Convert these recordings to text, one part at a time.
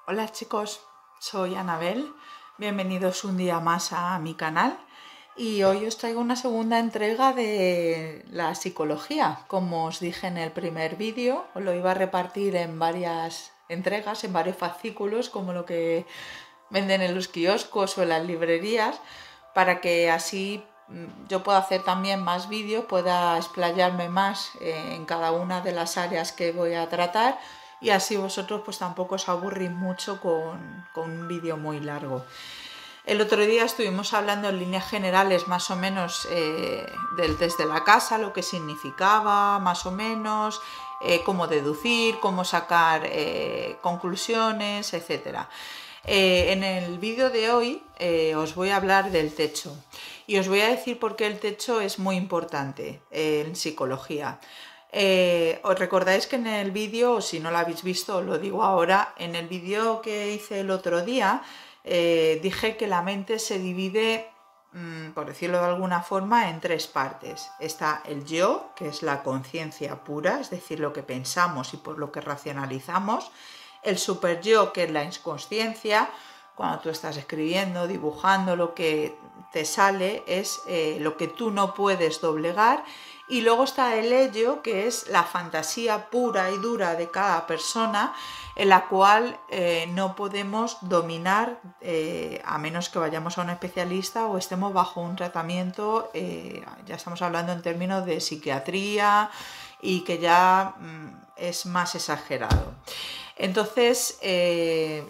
Hola chicos, soy Anabel, bienvenidos un día más a mi canal y hoy os traigo una segunda entrega de la psicología. Como os dije en el primer vídeo, os lo iba a repartir en varias entregas, en varios fascículos, como lo que venden en los kioscos o en las librerías, para que así yo pueda hacer también más vídeos, pueda explayarme más en cada una de las áreas que voy a tratar y así vosotros pues tampoco os aburrís mucho con un vídeo muy largo. El otro día estuvimos hablando en líneas generales más o menos del test de la casa, lo que significaba más o menos, cómo deducir, cómo sacar conclusiones, etc. En el vídeo de hoy os voy a hablar del techo y os voy a decir por qué el techo es muy importante en psicología. ¿Os recordáis que en el vídeo, o si no lo habéis visto, os lo digo ahora, en el vídeo que hice el otro día dije que la mente se divide, por decirlo de alguna forma, en tres partes. Está el yo, que es la conciencia pura, es decir, lo que pensamos y por lo que racionalizamos. El superyo, que es la inconsciencia, cuando tú estás escribiendo, dibujando, lo que te sale es lo que tú no puedes doblegar. Y luego está el ello, que es la fantasía pura y dura de cada persona, en la cual no podemos dominar a menos que vayamos a un especialista o estemos bajo un tratamiento, ya estamos hablando en términos de psiquiatría y que ya es más exagerado. Entonces,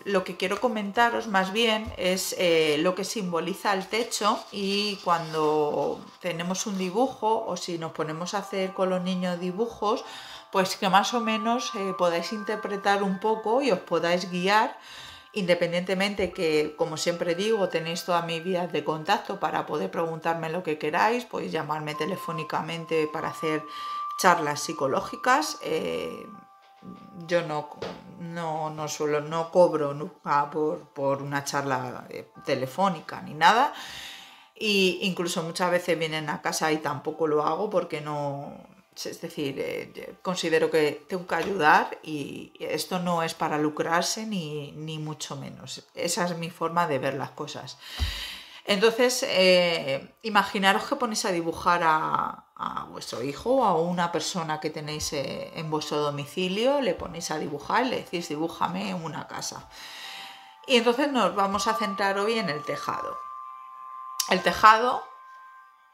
lo que quiero comentaros más bien es lo que simboliza el techo, y cuando tenemos un dibujo o si nos ponemos a hacer con los niños dibujos, pues que más o menos podáis interpretar un poco y os podáis guiar, independientemente que, como siempre digo, tenéis todas mis vías de contacto para poder preguntarme lo que queráis, podéis llamarme telefónicamente para hacer charlas psicológicas. Yo no cobro nunca por una charla telefónica ni nada, y incluso muchas veces vienen a casa y tampoco lo hago porque no, es decir, considero que tengo que ayudar y esto no es para lucrarse ni mucho menos. Esa es mi forma de ver las cosas. Entonces, imaginaros que ponéis a dibujar a vuestro hijo o a una persona que tenéis en vuestro domicilio, le ponéis a dibujar, le decís dibújame una casa. Y entonces nos vamos a centrar hoy en el tejado. El tejado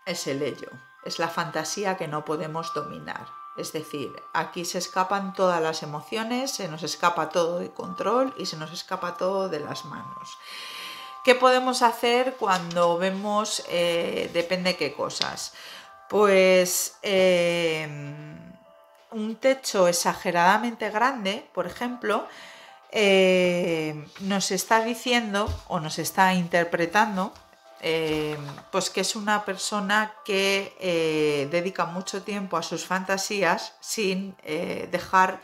es el ello, es la fantasía que no podemos dominar. Es decir, aquí se escapan todas las emociones, se nos escapa todo de control y se nos escapa todo de las manos. ¿Qué podemos hacer cuando vemos, depende qué cosas? Pues un techo exageradamente grande, por ejemplo, nos está diciendo o nos está interpretando pues que es una persona que dedica mucho tiempo a sus fantasías sin dejar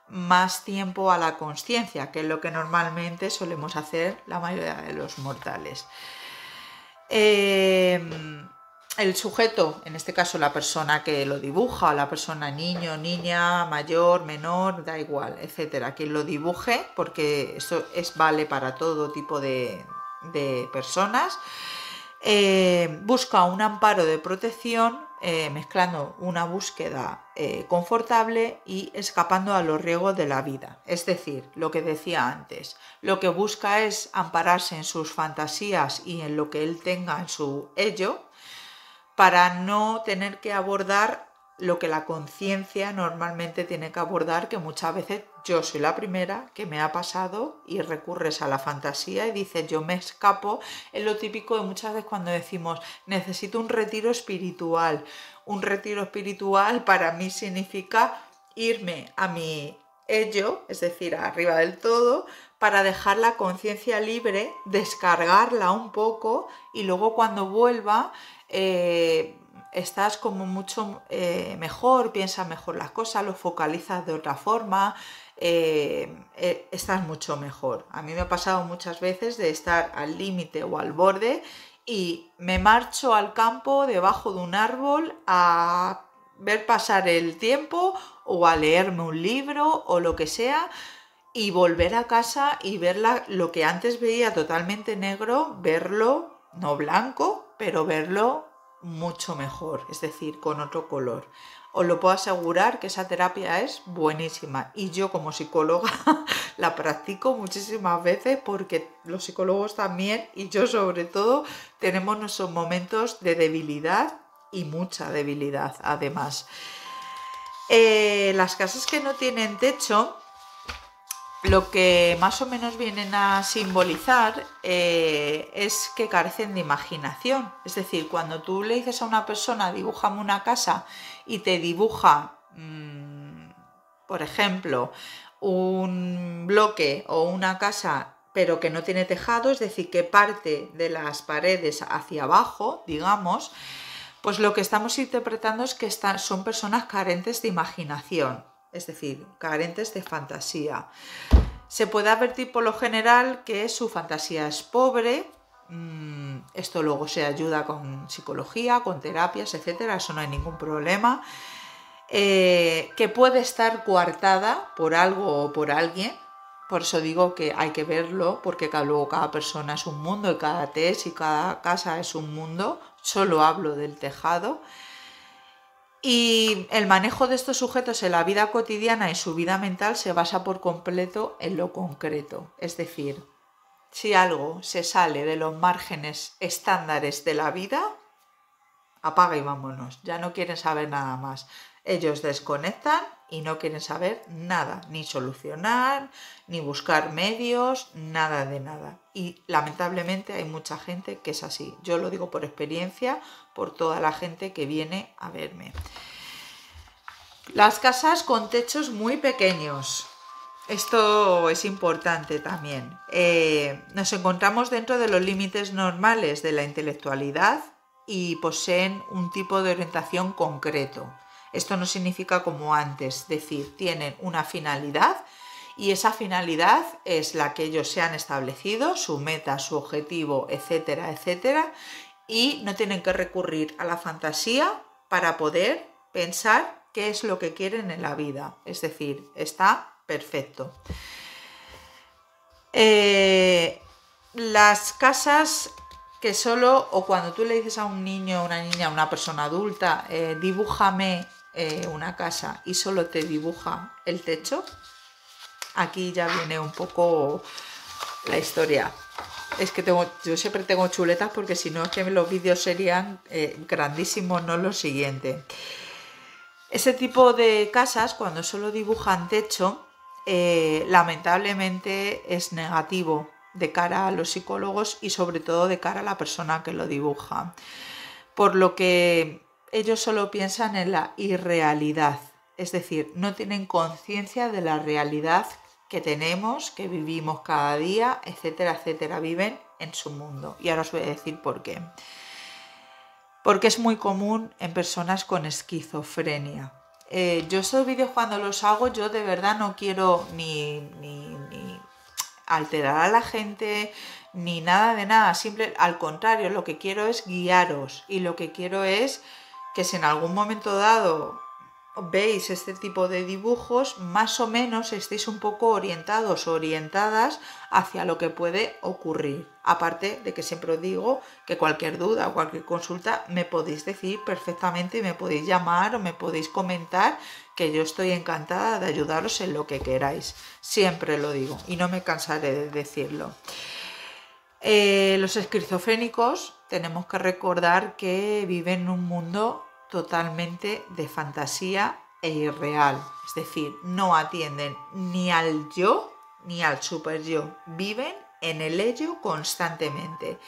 más tiempo a la consciencia, que es lo que normalmente solemos hacer la mayoría de los mortales. El sujeto, en este caso la persona que lo dibuja, o la persona niño, niña, mayor, menor, da igual, etcétera, quien lo dibuje, porque esto vale para todo tipo de personas, busca un amparo de protección, mezclando una búsqueda confortable y escapando a los riesgos de la vida. Es decir, lo que decía antes, lo que busca es ampararse en sus fantasías y en lo que él tenga en su ello, para no tener que abordar lo que la conciencia normalmente tiene que abordar, que muchas veces yo soy la primera que me ha pasado, y recurres a la fantasía y dices yo me escapo. Es lo típico de muchas veces cuando decimos necesito un retiro espiritual. Un retiro espiritual para mí significa irme a mi ello, es decir, arriba del todo, para dejar la conciencia libre, descargarla un poco y luego cuando vuelva estás como mucho mejor, piensas mejor las cosas, lo focalizas de otra forma, estás mucho mejor. A mí me ha pasado muchas veces de estar al límite o al borde y me marcho al campo debajo de un árbol a ver pasar el tiempo o a leerme un libro o lo que sea, y volver a casa y ver lo que antes veía totalmente negro, verlo, no blanco, pero verlo mucho mejor, es decir, con otro color. Os lo puedo asegurar que esa terapia es buenísima y yo como psicóloga la practico muchísimas veces porque los psicólogos también y yo sobre todo tenemos nuestros momentos de debilidad y mucha debilidad además. Las casas que no tienen techo, lo que más o menos vienen a simbolizar es que carecen de imaginación. Es decir, cuando tú le dices a una persona dibújame una casa y te dibuja, por ejemplo, un bloque o una casa pero que no tiene tejado, es decir, que parte de las paredes hacia abajo, digamos, pues lo que estamos interpretando es que son personas carentes de imaginación, es decir, carentes de fantasía. Se puede advertir por lo general que su fantasía es pobre. Esto luego se ayuda con psicología, con terapias, etcétera, eso no hay ningún problema. Que puede estar coartada por algo o por alguien. Por eso digo que hay que verlo, porque luego cada persona es un mundo y cada test y cada casa es un mundo. Solo hablo del tejado. Y el manejo de estos sujetos en la vida cotidiana y su vida mental se basa por completo en lo concreto. Es decir, si algo se sale de los márgenes estándares de la vida, apaga y vámonos. Ya no quieren saber nada más. Ellos desconectan y no quieren saber nada, ni solucionar, ni buscar medios, nada de nada. Y lamentablemente hay mucha gente que es así. Yo lo digo por experiencia, por toda la gente que viene a verme. Las casas con techos muy pequeños. Esto es importante también. Nos encontramos dentro de los límites normales de la intelectualidad y poseen un tipo de orientación concreto. Esto no significa como antes, es decir, tienen una finalidad y esa finalidad es la que ellos se han establecido, su meta, su objetivo, etcétera, etcétera, y no tienen que recurrir a la fantasía para poder pensar qué es lo que quieren en la vida. Es decir, está perfecto. Las casas que solo, o cuando tú le dices a un niño, una niña, una persona adulta, dibújame una casa y solo te dibuja el techo, aquí ya viene un poco la historia. Es que yo siempre tengo chuletas porque si no es que los vídeos serían grandísimos, no lo siguiente. Ese tipo de casas, cuando solo dibujan techo, lamentablemente es negativo de cara a los psicólogos y sobre todo de cara a la persona que lo dibuja. Por lo que ellos solo piensan en la irrealidad, es decir, no tienen conciencia de la realidad que tenemos, que vivimos cada día, etcétera, etcétera. Viven en su mundo. Y ahora os voy a decir por qué. Porque es muy común en personas con esquizofrenia. Yo estos vídeos cuando los hago, yo de verdad no quiero ni alterar a la gente, ni nada de nada. Al contrario, lo que quiero es guiaros y lo que quiero es que si en algún momento dado veis este tipo de dibujos, más o menos estéis un poco orientados o orientadas hacia lo que puede ocurrir. Aparte de que siempre os digo que cualquier duda o cualquier consulta me podéis decir perfectamente y me podéis llamar o me podéis comentar, que yo estoy encantada de ayudaros en lo que queráis. Siempre lo digo y no me cansaré de decirlo. Los esquizofrénicos tenemos que recordar que viven en un mundo totalmente de fantasía e irreal, es decir, no atienden ni al yo ni al super yo, viven en el ello constantemente.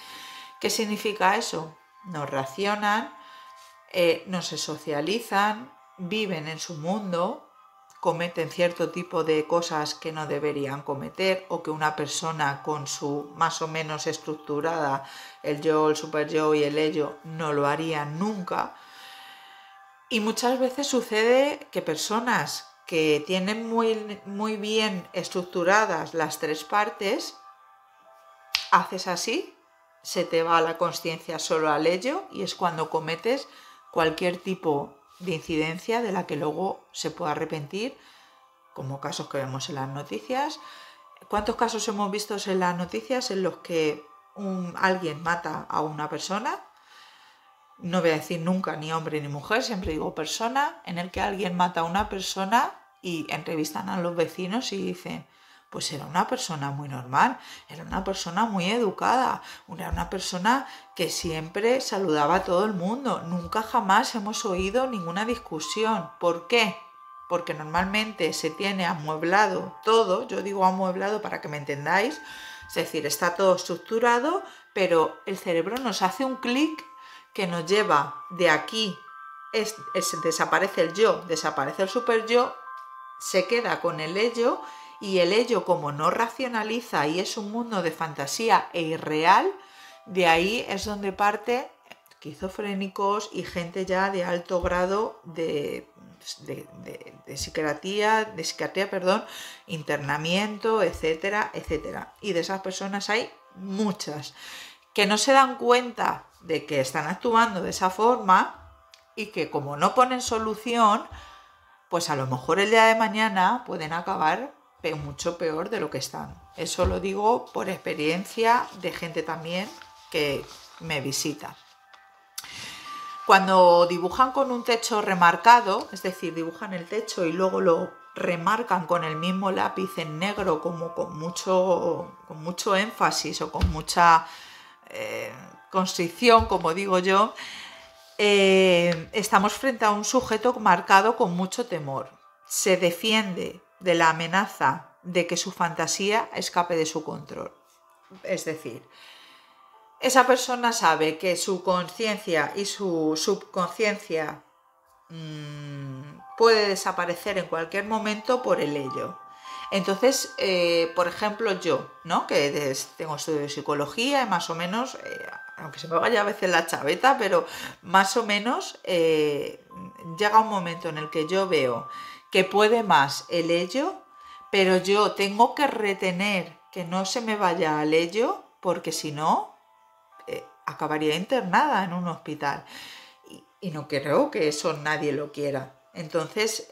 ¿Qué significa eso? No racionan, no se socializan, viven en su mundo, cometen cierto tipo de cosas que no deberían cometer o que una persona con su más o menos estructurada el yo, el super yo y el ello no lo harían nunca. Y muchas veces sucede que personas que tienen muy bien estructuradas las tres partes, haces así, se te va la consciencia solo al ello y es cuando cometes cualquier tipo de incidencia de la que luego se puede arrepentir como casos que vemos en las noticias. ¿Cuántos casos hemos visto en las noticias en los que alguien mata a una persona? No voy a decir nunca ni hombre ni mujer, siempre digo persona, en el que alguien mata a una persona y entrevistan a los vecinos y dicen, pues era una persona muy normal, era una persona muy educada, era una persona que siempre saludaba a todo el mundo, nunca jamás hemos oído ninguna discusión. ¿Por qué? Porque normalmente se tiene amueblado todo, yo digo amueblado para que me entendáis, es decir, está todo estructurado, pero el cerebro nos hace un clic que nos lleva de aquí, desaparece el yo, desaparece el super yo, se queda con el ello, y el ello, como no racionaliza y es un mundo de fantasía e irreal, de ahí es donde parte esquizofrénicos y gente ya de alto grado de psiquiatría, internamiento, etcétera, etcétera. Y de esas personas hay muchas que no se dan cuenta de que están actuando de esa forma y que como no ponen solución, pues a lo mejor el día de mañana pueden acabar mucho peor de lo que están. Eso lo digo por experiencia de gente también que me visita. Cuando dibujan con un techo remarcado, es decir, dibujan el techo y luego lo remarcan con el mismo lápiz en negro, como con mucho énfasis o con mucha constricción, como digo yo, estamos frente a un sujeto marcado con mucho temor. Se defiende de la amenaza de que su fantasía escape de su control. Es decir, esa persona sabe que su conciencia y su subconsciencia puede desaparecer en cualquier momento por el ello. Entonces, por ejemplo, yo, ¿no? Que tengo estudio de psicología y más o menos, aunque se me vaya a veces la chaveta, pero más o menos llega un momento en el que yo veo que puede más el ello, pero yo tengo que retener que no se me vaya al ello, porque si no, acabaría internada en un hospital. Y no creo que eso nadie lo quiera. Entonces,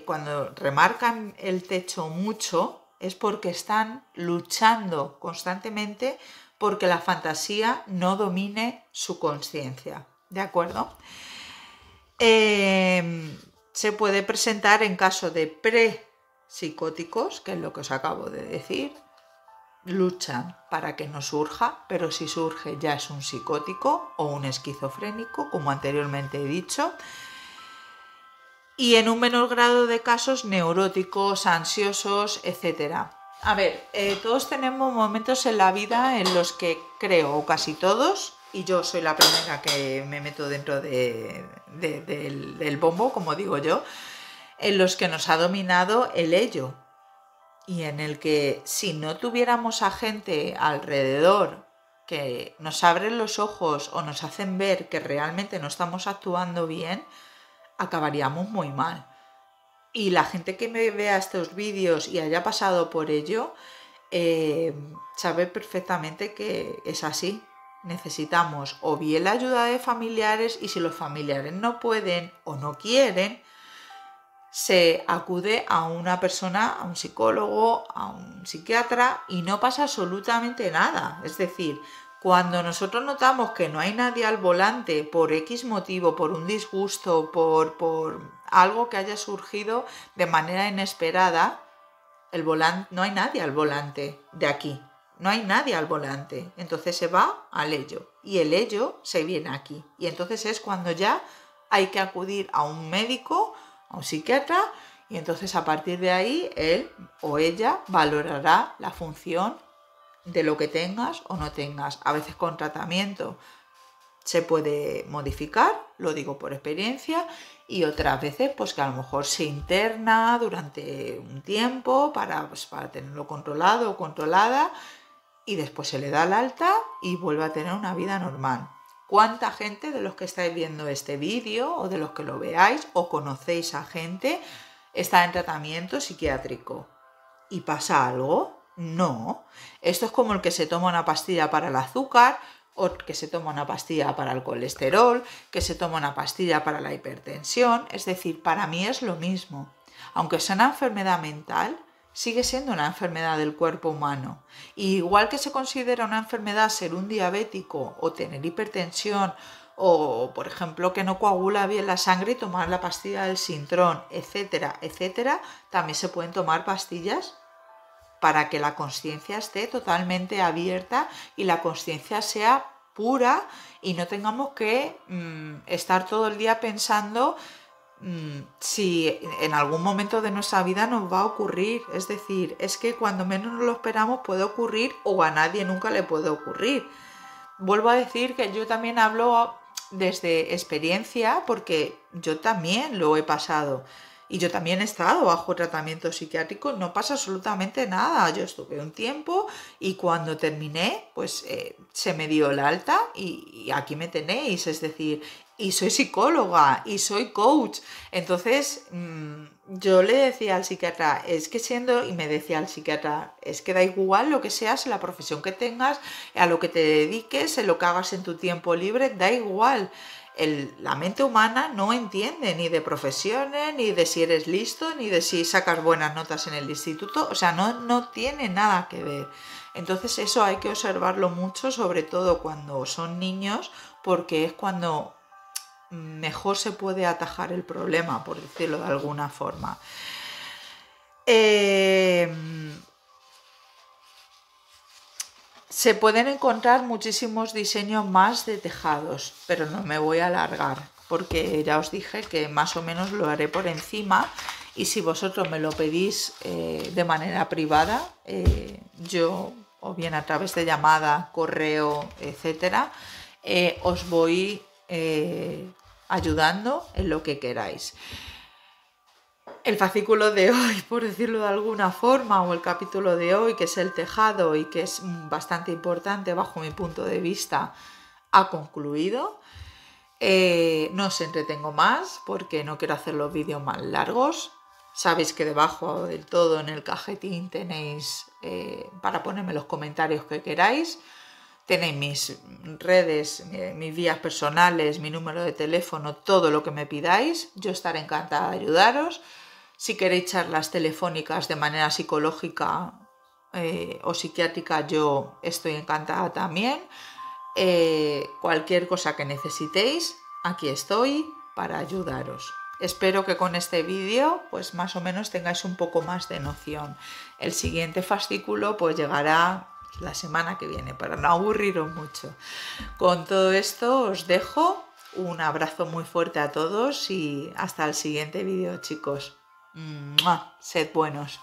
cuando remarcan el techo mucho, es porque están luchando constantemente porque la fantasía no domine su conciencia. ¿De acuerdo? Se puede presentar en caso de prepsicóticos, que es lo que os acabo de decir. Luchan para que no surja, pero si surge ya es un psicótico o un esquizofrénico, como anteriormente he dicho. Y en un menor grado de casos neuróticos, ansiosos, etc. A ver, todos tenemos momentos en la vida en los que creo, o casi todos, y yo soy la primera que me meto dentro del bombo, como digo yo, en los que nos ha dominado el ello. Y en el que si no tuviéramos a gente alrededor que nos abren los ojos o nos hacen ver que realmente no estamos actuando bien, acabaríamos muy mal. Y la gente que me vea estos vídeos y haya pasado por ello, sabe perfectamente que es así. Necesitamos o bien la ayuda de familiares, y si los familiares no pueden o no quieren, se acude a una persona, a un psicólogo, a un psiquiatra, y no pasa absolutamente nada. Es decir, cuando nosotros notamos que no hay nadie al volante por X motivo, por un disgusto, por algo que haya surgido de manera inesperada, no hay nadie al volante de aquí. No hay nadie al volante. Entonces se va al ello. Y el ello se viene aquí. Y entonces es cuando ya hay que acudir a un médico, a un psiquiatra, y entonces a partir de ahí él o ella valorará la función de lo que tengas o no tengas. A veces con tratamiento se puede modificar, lo digo por experiencia, y otras veces pues que a lo mejor se interna durante un tiempo para tenerlo controlado o controlada, y después se le da el alta y vuelve a tener una vida normal. ¿Cuánta gente de los que estáis viendo este vídeo o de los que lo veáis o conocéis a gente está en tratamiento psiquiátrico? ¿Y pasa algo? No. Esto es como el que se toma una pastilla para el azúcar, o que se toma una pastilla para el colesterol, que se toma una pastilla para la hipertensión. Es decir, para mí es lo mismo. Aunque sea una enfermedad mental, sigue siendo una enfermedad del cuerpo humano. Y igual que se considera una enfermedad ser un diabético o tener hipertensión o, por ejemplo, que no coagula bien la sangre y tomar la pastilla del Sintrón, etcétera, etcétera, también se pueden tomar pastillas para que la conciencia esté totalmente abierta y la conciencia sea pura y no tengamos que estar todo el día pensando si en algún momento de nuestra vida nos va a ocurrir. Es decir, es que cuando menos nos lo esperamos puede ocurrir o a nadie nunca le puede ocurrir. Vuelvo a decir que yo también hablo desde experiencia porque yo también lo he pasado. Y yo también he estado bajo tratamiento psiquiátrico, no pasa absolutamente nada. Yo estuve un tiempo y cuando terminé, pues se me dio el alta y aquí me tenéis. Es decir, y soy psicóloga y soy coach. Entonces, yo le decía al psiquiatra, y me decía al psiquiatra, es que da igual lo que seas, la profesión que tengas, a lo que te dediques, en lo que hagas en tu tiempo libre, da igual. La mente humana no entiende ni de profesiones, ni de si eres listo, ni de si sacas buenas notas en el instituto, o sea, no tiene nada que ver. Entonces eso hay que observarlo mucho, sobre todo cuando son niños, porque es cuando mejor se puede atajar el problema, por decirlo de alguna forma. Se pueden encontrar muchísimos diseños más de tejados, pero no me voy a alargar porque ya os dije que más o menos lo haré por encima y si vosotros me lo pedís de manera privada, yo o bien a través de llamada, correo, etcétera, os voy ayudando en lo que queráis. El fascículo de hoy, por decirlo de alguna forma, o el capítulo de hoy, que es el tejado y que es bastante importante bajo mi punto de vista, ha concluido. No os entretengo más porque no quiero hacer los vídeos más largos. Sabéis que debajo del todo en el cajetín tenéis para ponerme los comentarios que queráis. Tenéis mis redes, mis vías personales, mi número de teléfono, todo lo que me pidáis. Yo estaré encantada de ayudaros. Si queréis charlas telefónicas de manera psicológica o psiquiátrica, yo estoy encantada también. Cualquier cosa que necesitéis, aquí estoy para ayudaros. Espero que con este vídeo pues más o menos tengáis un poco más de noción. El siguiente fascículo pues llegará la semana que viene para no aburriros mucho. Con todo esto os dejo un abrazo muy fuerte a todos y hasta el siguiente vídeo, chicos. ¡Mua! Sed buenos.